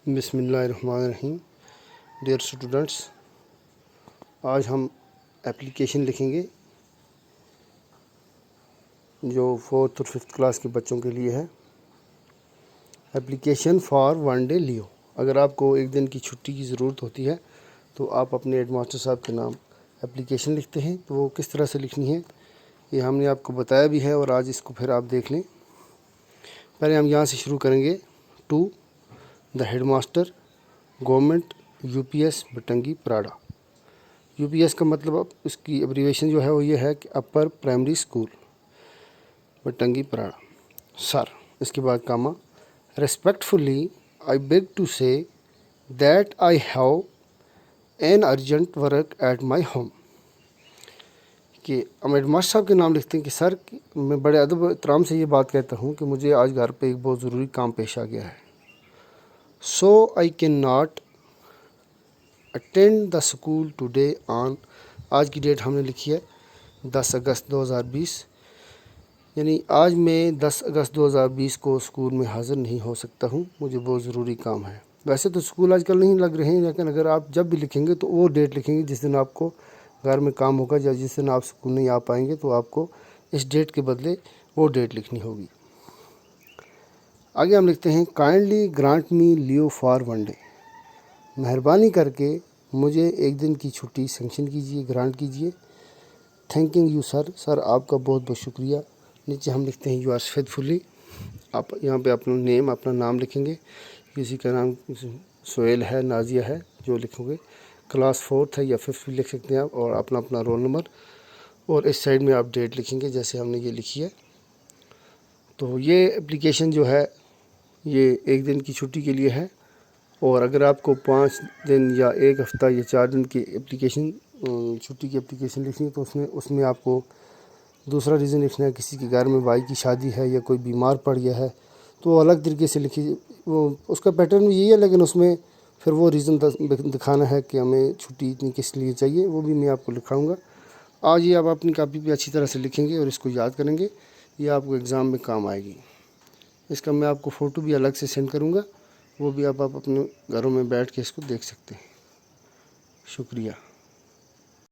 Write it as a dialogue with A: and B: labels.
A: بسم اللہ الرحمن الرحیم۔ ڈیئر اسٹوڈنٹس، آج ہم اپلیکیشن لکھیں گے جو 4th اور 5th کلاس کے بچوں کے لیے ہے۔ اپلیکیشن فار 1 ڈے لیو۔ اگر آپ کو ایک دن کی چھٹی کی ضرورت ہوتی ہے تو آپ اپنے ہیڈ ماسٹر صاحب کے نام اپلیکیشن لکھتے ہیں۔ تو وہ کس طرح سے لکھنی ہے یہ ہم نے آپ کو بتایا بھی ہے، اور آج اس کو پھر آپ دیکھ لیں۔ پہلے ہم یہاں سے شروع کریں گے۔ To the headmaster, government U P S بٹنگی پراڑا۔ یو پی ایس کا مطلب اس کی ابریویشن جو ہے وہ یہ ہے کہ اپر پرائمری اسکول بٹنگی پراڑا۔ سر، اس کے بعد comma, respectfully I beg to say that I have an urgent work at my home. کہ ہم ہیڈ ماسٹر صاحب کے نام لکھتے ہیں کہ سر، میں بڑے ادب و احترام سے یہ بات کہتا ہوں کہ مجھے آج گھر پہ ایک بہت ضروری کام پیش آ گیا ہے۔ So I can not attend the school today on, آج کی ڈیٹ ہم نے لکھی ہے 10 اگست 2020، یعنی آج میں 10 اگست 2020 کو اسکول میں حاضر نہیں ہو سکتا ہوں، مجھے بہت ضروری کام ہے۔ ویسے تو اسکول آج کل نہیں لگ رہے ہیں، لیکن اگر آپ جب بھی لکھیں گے تو وہ ڈیٹ لکھیں گے جس دن آپ کو گھر میں کام ہوگا، یا جس دن آپ اسکول نہیں آ پائیں گے تو آپ کو اس ڈیٹ کے بدلے وہ ڈیٹ لکھنی ہوگی۔ آگے ہم لکھتے ہیں kindly grant me leave for 1 day. مہربانی کر کے مجھے ایک دن کی چھٹی سینکشن کیجیے، گرانٹ کیجیے۔ تھینکنگ یو سر، سر آپ کا بہت بہت شکریہ۔ نیچے ہم لکھتے ہیں یو آر فیتھفلی، آپ یہاں پہ اپنا نیم، اپنا نام لکھیں گے۔ کسی کا نام سہیل ہے، نازیہ ہے، جو لکھو گے۔ کلاس 4th ہے یا 5th بھی لکھ سکتے ہیں آپ، اور اپنا رول نمبر، اور اس سائڈ میں آپ ڈیٹ لکھیں گے جیسے ہم نے یہ لکھی ہے۔ تو یہ اپلیکیشن جو ہے یہ ایک دن کی چھٹی کے لیے ہے، اور اگر آپ کو 5 دن یا 1 ہفتہ یا 4 دن کی اپلیکیشن چھٹی کی اپلیکیشن لکھنی ہے تو اس میں آپ کو دوسرا ریزن لکھنا ہے۔ کسی کے گھر میں بھائی کی شادی ہے یا کوئی بیمار پڑ گیا ہے تو وہ الگ طریقے سے لکھی، وہ اس کا پیٹرن بھی یہی ہے، لیکن اس میں پھر وہ ریزن دکھانا ہے کہ ہمیں چھٹی اتنی کس لیے چاہیے، وہ بھی میں آپ کو لکھاؤں گا۔ آج یہ آپ اپنی کاپی پہ اچھی طرح سے لکھیں گے اور اس کو یاد کریں گے، یہ آپ کو ایگزام میں کام آئے گی۔ اس کا میں آپ کو فوٹو بھی الگ سے سینڈ کروں گا، وہ بھی آپ اپنے گھروں میں بیٹھ کے اس کو دیکھ سکتے ہیں۔ شکریہ۔